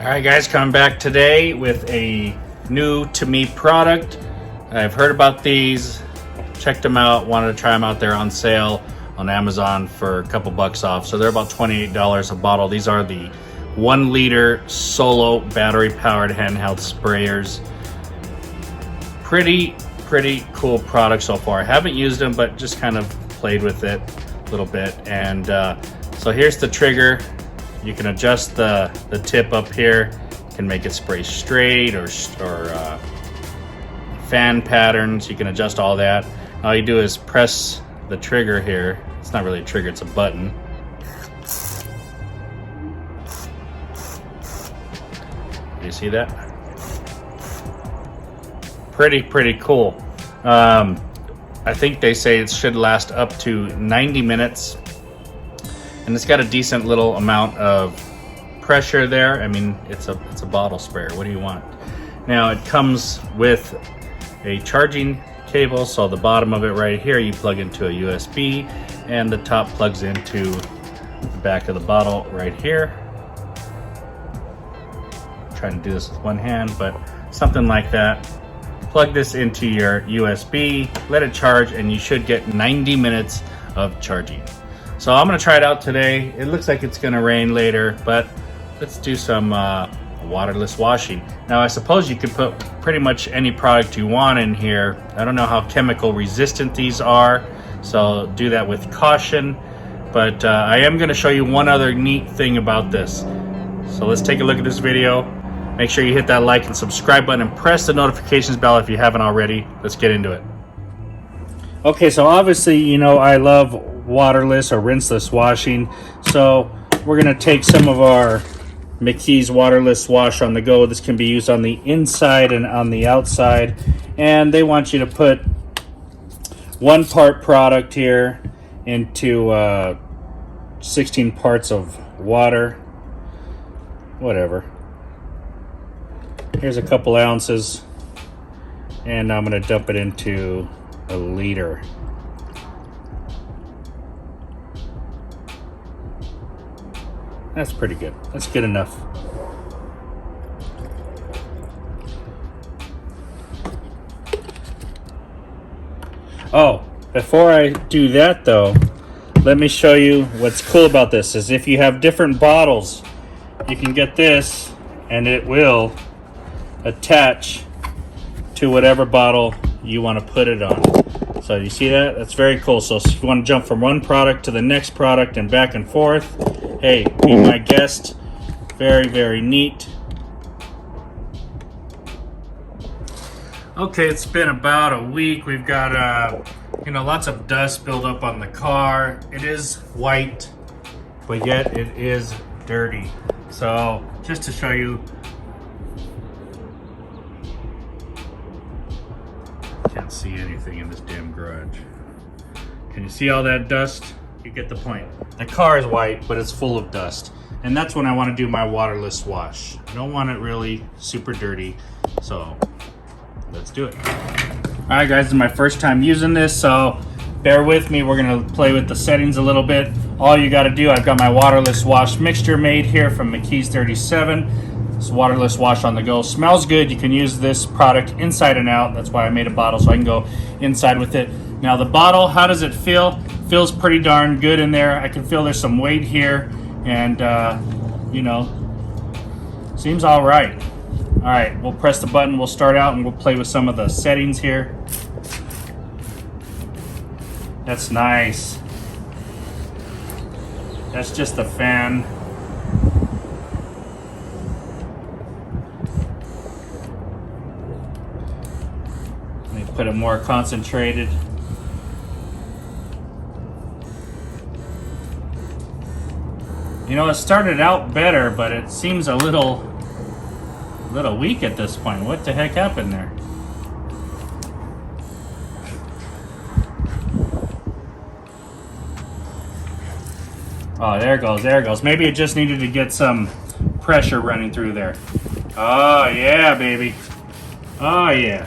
Alright guys, coming back today with a new to me product. I've heard about these, checked them out, wanted to try them out there on sale on Amazon for a couple bucks off. So they're about $28 a bottle. These are the 1 liter solo battery powered handheld sprayers. Pretty cool product so far. I haven't used them, but just kind of played with it a little bit. And so here's the trigger. You can adjust the tip up here. You can make it spray straight or fan patterns. You can adjust all that. All you do is press the trigger here. It's not really a trigger, it's a button. Do you see that? Pretty cool. I think they say it should last up to 90 minutes. And it's got a decent little amount of pressure there. I mean, it's a bottle sprayer. What do you want? Now it comes with a charging cable. So the bottom of it right here, you plug into a USB, and the top plugs into the back of the bottle right here. I'm trying to do this with one hand, but something like that. Plug this into your USB, let it charge, and you should get 90 minutes of charging. So I'm gonna try it out today. It looks like it's gonna rain later, but let's do some waterless washing. Now I suppose you could put pretty much any product you want in here. I don't know how chemical resistant these are, so do that with caution. But I am gonna show you one other neat thing about this. So let's take a look at this video. Make sure you hit that like and subscribe button and press the notifications bell if you haven't already. Let's get into it. Okay, so obviously, you know, I love waterless or rinseless washing. So we're gonna take some of our McKee's waterless wash on the go. This can be used on the inside and on the outside. And they want you to put 1 part product here into 16 parts of water. Whatever. Here's a couple ounces. And I'm gonna dump it into a liter. That's pretty good. That's good enough. Oh, before I do that though, let me show you what's cool about this is if you have different bottles, you can get this and it will attach to whatever bottle you want to put it on. So you see that? That's very cool. So if you want to jump from one product to the next product and back and forth, hey, be my guest. Very neat. Okay, it's been about a week. We've got lots of dust built up on the car. It is white, but yet it is dirty. So just to show you, can't see anything in this damn garage. Can you see all that dust? You get the point. The car is white, but it's full of dust. And that's when I want to do my waterless wash. I don't want it really super dirty, so let's do it. All right, guys, this is my first time using this, so bear with me. We're gonna play with the settings a little bit. All you gotta do, I've got my waterless wash mixture made here from McKee's 37. It's waterless wash on the go. Smells good. You can use this product inside and out. That's why I made a bottle so I can go inside with it. Now the bottle, how does it feel? Feels pretty darn good in there. I can feel there's some weight here, and seems all right. All right, we'll press the button. We'll start out and we'll play with some of the settings here. That's nice. That's just the fan. Put it more concentrated. You know, it started out better, but it seems a little weak at this point. What the heck happened there? Oh, there it goes. Maybe it just needed to get some pressure running through there. Oh yeah, baby. Oh yeah.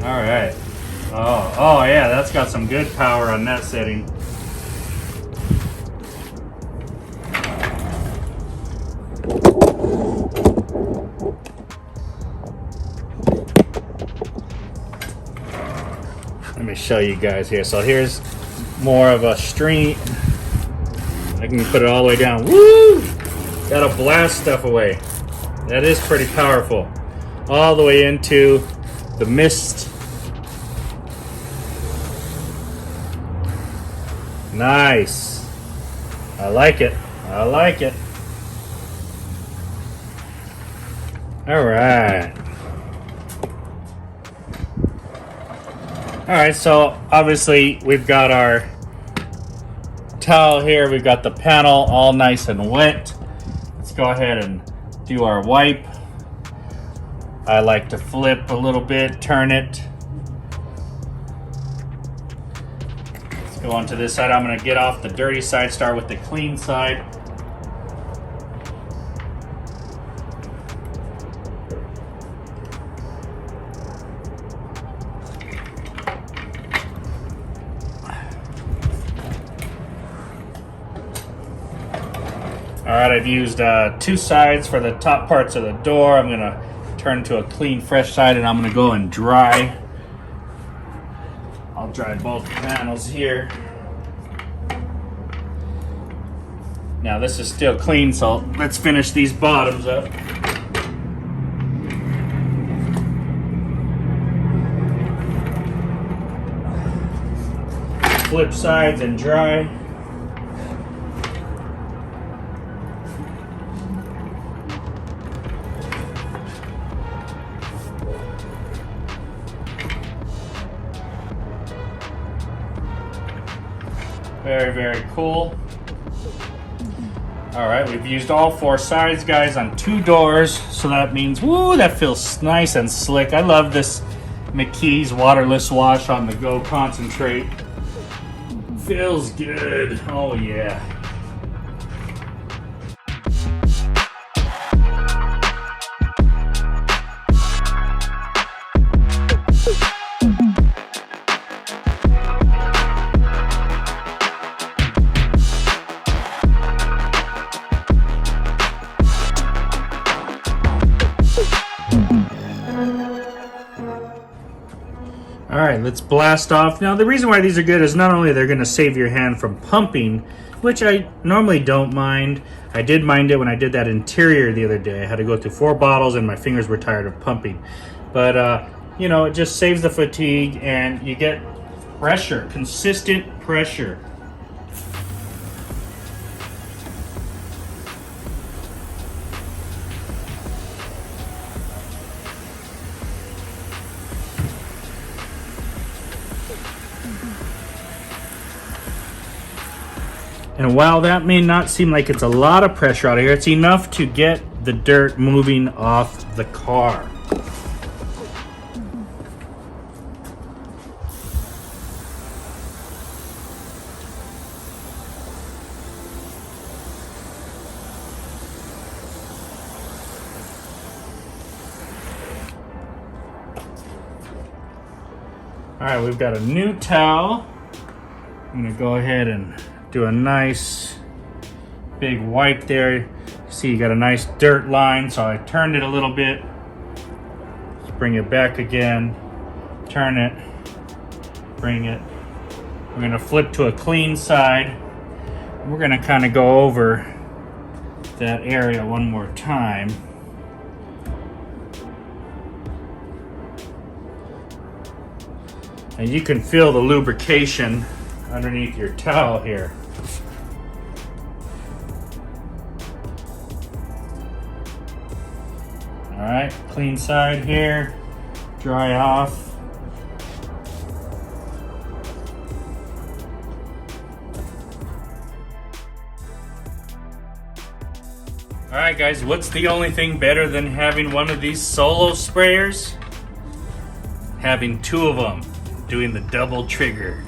All right. Oh yeah, that's got some good power on that setting. Let me show you guys here. So here's more of a stream. I can put it all the way down. Woo! That'll blast stuff away. That is pretty powerful. All the way into the mist. Nice. I like it. I like it. All right. All right, so obviously we've got our towel here. We've got the panel all nice and wet. Let's go ahead and do our wipe. I like to flip a little bit, turn it. Let's go on to this side. I'm gonna get off the dirty side, start with the clean side. All right, I've used 2 sides for the top parts of the door. I'm gonna turn to a clean, fresh side, and I'm gonna go and dry. I'll dry both panels here. Now this is still clean, so let's finish these bottoms up. Flip sides and dry. Very, very cool. All right, we've used all 4 sides, guys, on 2 doors. So that means, woo, that feels nice and slick. I love this McKee's Waterless Wash on the Go Concentrate. Feels good. Oh, yeah. All right, let's blast off. Now, the reason why these are good is not only they're gonna save your hand from pumping, which I normally don't mind. I did mind it when I did that interior the other day. I had to go through 4 bottles and my fingers were tired of pumping. But, you know, it just saves the fatigue and you get pressure, consistent pressure. And while that may not seem like it's a lot of pressure out of here, it's enough to get the dirt moving off the car. All right, we've got a new towel. I'm gonna go ahead and do a nice big wipe there. See, you got a nice dirt line, so I turned it a little bit. Let's bring it back again. Turn it, bring it. We're gonna flip to a clean side. We're gonna kind of go over that area one more time. And you can feel the lubrication underneath your towel here. All right, clean side here, dry off. All right, guys, what's the only thing better than having one of these solo sprayers? Having 2 of them, doing the double trigger.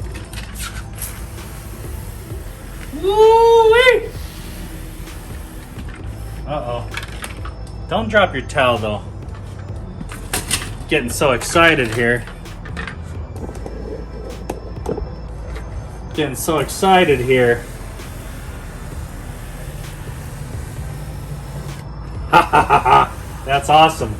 Woo-wee! Uh-oh. Don't drop your towel, though. Getting so excited here. Getting so excited here. Ha ha ha ha! That's awesome.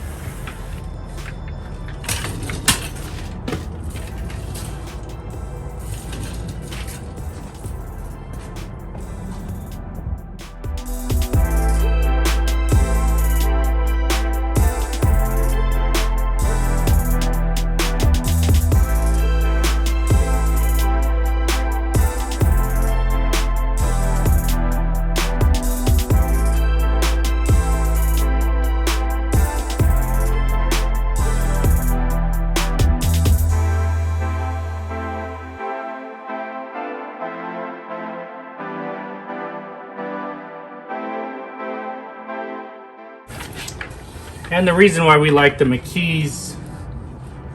And the reason why we like the McKee's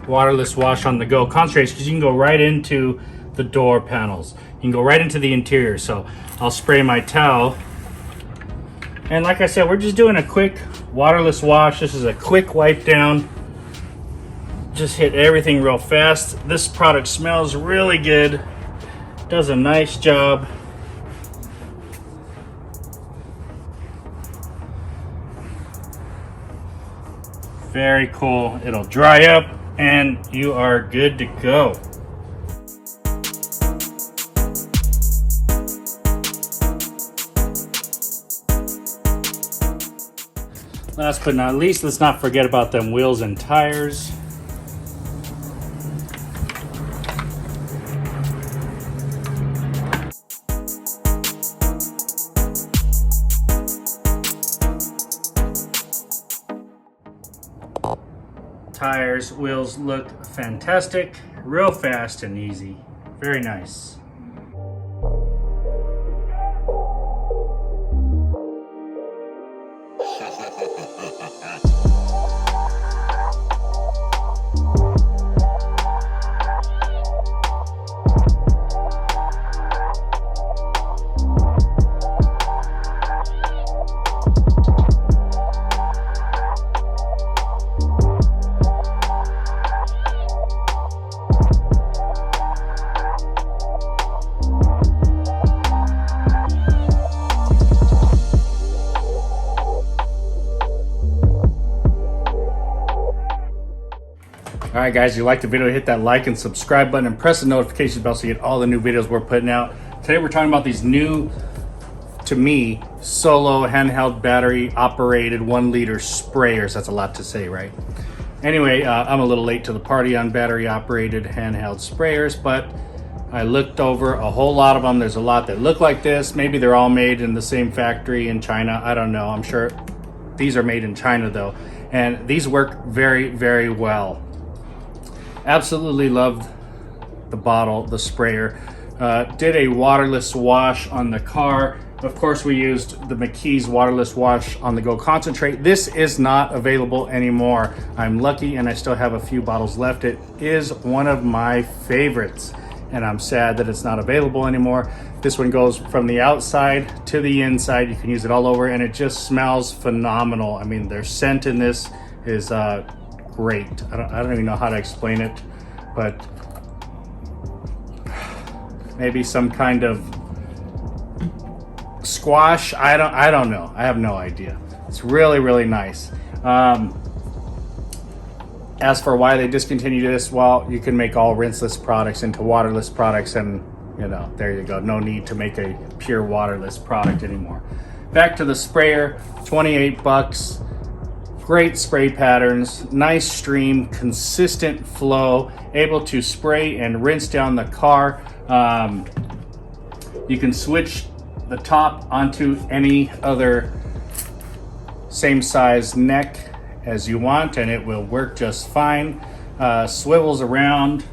waterless wash on the go concentrates because you can go right into the door panels. You can go right into the interior. So I'll spray my towel. And like I said, we're just doing a quick waterless wash. This is a quick wipe down. Just hit everything real fast. This product smells really good. Does a nice job. Very cool. It'll dry up and you are good to go. Last but not least, let's not forget about them wheels and tires. Tires, wheels look fantastic, real fast and easy. Very nice. Alright guys, if you liked the video, hit that like and subscribe button and press the notification bell so you get all the new videos we're putting out. Today we're talking about these new, to me, solo handheld battery operated 1 liter sprayers. That's a lot to say, right? Anyway, I'm a little late to the party on battery operated handheld sprayers, but I looked over a whole lot of them. There's a lot that look like this. Maybe they're all made in the same factory in China. I don't know. I'm sure these are made in China though. And these work very, very well. Absolutely loved the bottle, the sprayer. Did a waterless wash on the car. Of course, we used the McKee's waterless wash on the go concentrate. This is not available anymore. I'm lucky and I still have a few bottles left. It is one of my favorites and I'm sad that it's not available anymore. This one goes from the outside to the inside. You can use it all over and it just smells phenomenal. I mean, their scent in this is great. I don't even know how to explain it, but maybe some kind of squash. I don't know. I have no idea. It's really, really nice. As for why they discontinued this, well, you can make all rinseless products into waterless products and you know, there you go. No need to make a pure waterless product anymore. Back to the sprayer, 28 bucks. Great spray patterns, nice stream, consistent flow, able to spray and rinse down the car. You can switch the top onto any other same size neck as you want and it will work just fine. Swivels around.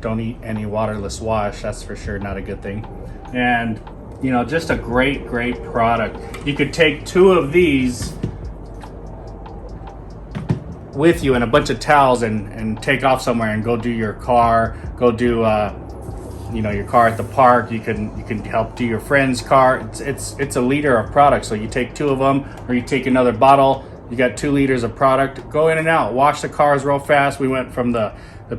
Don't eat any waterless wash, that's for sure not a good thing. And you know, just a great, great product. You could take 2 of these with you and a bunch of towels and take off somewhere and go do your car, go do you know, your car at the park. You can help do your friend's car. It's a liter of product, so you take 2 of them or you take another bottle, You got 2 liters of product. Go in and out, wash the cars real fast. We went from the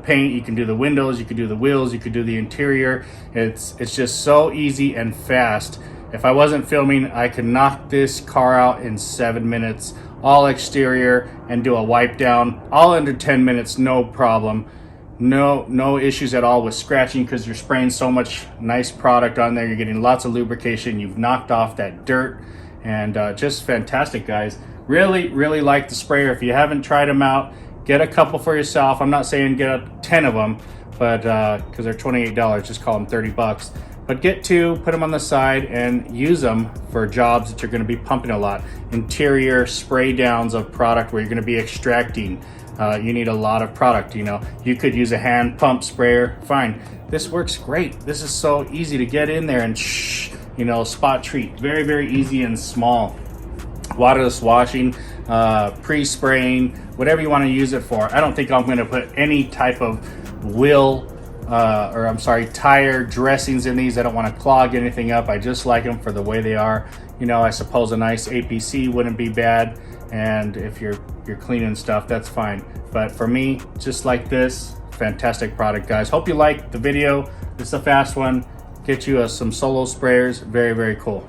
paint, you can do the windows, you could do the wheels, you could do the interior. It's just so easy and fast. If I wasn't filming, I could knock this car out in 7 minutes, all exterior, and do a wipe down all under 10 minutes, no problem. No issues at all with scratching, because you're spraying so much nice product on there. You're getting lots of lubrication. You've knocked off that dirt, and just fantastic, guys. Really like the sprayer. If you haven't tried them out, get a couple for yourself. I'm not saying get 10 of them, but because they're $28, just call them 30 bucks. But get 2, put them on the side, and use them for jobs that you're going to be pumping a lot. Interior spray downs of product where you're going to be extracting. You need a lot of product. You know, you could use a hand pump sprayer, fine. This works great. This is so easy to get in there and spot treat. Very easy and small. Waterless washing, pre-spraying, whatever you want to use it for. I don't think I'm going to put any type of tire dressings in these. I don't want to clog anything up. I just like them for the way they are. You know, I suppose a nice APC wouldn't be bad, and if you're cleaning stuff, that's fine. But for me, just like this, fantastic product, guys. Hope you liked the video. This is a fast one. Get you some solo sprayers. Very cool.